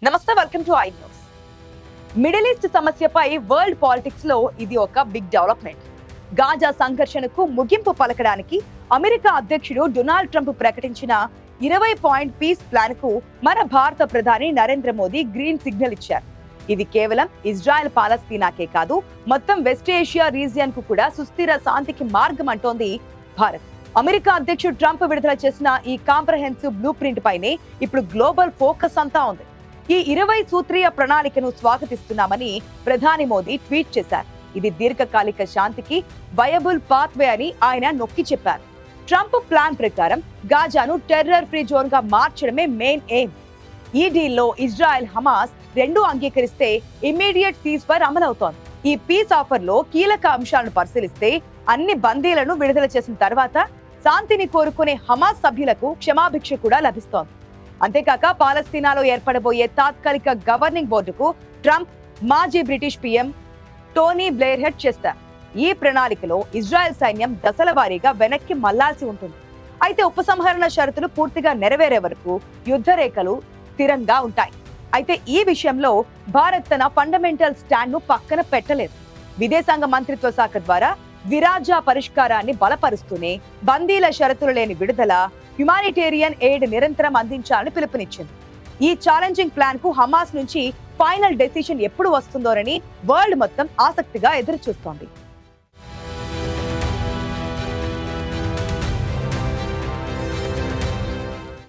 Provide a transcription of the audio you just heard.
నమస్తే, welcome to I news. Middle east సమస్యపై world politics లో ఇది ఒక బిగ్ డెవలప్మెంట్. గాజా సంఘర్షణకు ముగింపు పలకడానికి అమెరికా అధ్యక్షుడు డొనాల్డ్ ట్రంప్ ప్రకటించిన 20 పాయింట్ పీస్ ప్లాన్ కు మన భారత ప్రధాని నరేంద్ర మోదీ గ్రీన్ సిగ్నల్ ఇచ్చారు. ఇది కేవలం ఇజ్రాయెల్ పాలస్తీనాకే కాదు, మొత్తం వెస్ట్ ఏషియా రీజియన్ కు కూడా సుస్థిర శాంతికి మార్గం అంటోంది భారత్. అమెరికా అధ్యక్షుడు ట్రంప్ విడుదల చేసిన ఈ కాంప్రహెన్సివ్ బ్లూ ప్రింట్ పైనే ఇప్పుడు గ్లోబల్ ఫోకస్ అంతా ఉంది. ఈ 20 సూత్రీయ ప్రణాళికను స్వాగతిస్తున్నామని ప్రధాని మోదీ ట్వీట్ చేశారు. ఇది దీర్ఘకాలిక శాంతికి వయబుల్ పాత్వే అని ఆయన నొక్కి చెప్పారు. ట్రంప్ ప్లాన్ ప్రకారం గాజాను టెర్రర్ ఫ్రీ జోన్ గా మార్చడమే మెయిన్ ఎయిమ్. ఈ డీల్లో ఇజ్రాయెల్, హమాస్ రెండూ అంగీకరిస్తే ఇమ్మీడియట్ సీజ్ ఫైర్ అమలవుతోంది. ఈ పీస్ ఆఫర్ లో కీలక అంశాలను పరిశీలిస్తే అన్ని బందీలను విడుదల చేసిన తర్వాత శాంతిని కోరుకునే హమాస్ సభ్యులకు క్షమాభిక్ష కూడా లభిస్తోంది. అంతేకాక పాలస్తీనాలో ఏర్పడబోయే తాత్కాలిక గవర్నింగ్ బోర్డుకు ట్రంప్ మాజీ British PM Tony Blair head చేస్తారు. ఈ ప్రణాళికలో ఇజ్రాయెల్ సైన్యం దశల వారీగా వెనక్కి మళ్లాల్సి ఉంటుంది. అయితే ఉపసంహరణ షరతులు పూర్తిగా నెరవేరే వరకు యుద్ధ రేఖలు స్థిరంగా ఉంటాయి. అయితే ఈ విషయంలో భారత్ తన ఫండమెంటల్ స్టాండ్ ను పక్కన పెట్టలేదు. విదేశాంగ మంత్రిత్వ శాఖ ద్వారా విరాజా పరిష్కారాన్ని బలపరుస్తూనే బందీల షరతులు లేని విడుదల, హ్యుమానిటేరియన్ ఎయిడ్ నిరంతరం అందించాలని పిలుపునిచ్చింది. ఈ ఛాలెంజింగ్ ప్లాన్ కు హమాస్ నుంచి ఫైనల్ డెసిషన్ ఎప్పుడు వస్తుందోనని వరల్డ్ మొత్తం ఆసక్తిగా ఎదురు చూస్తోంది.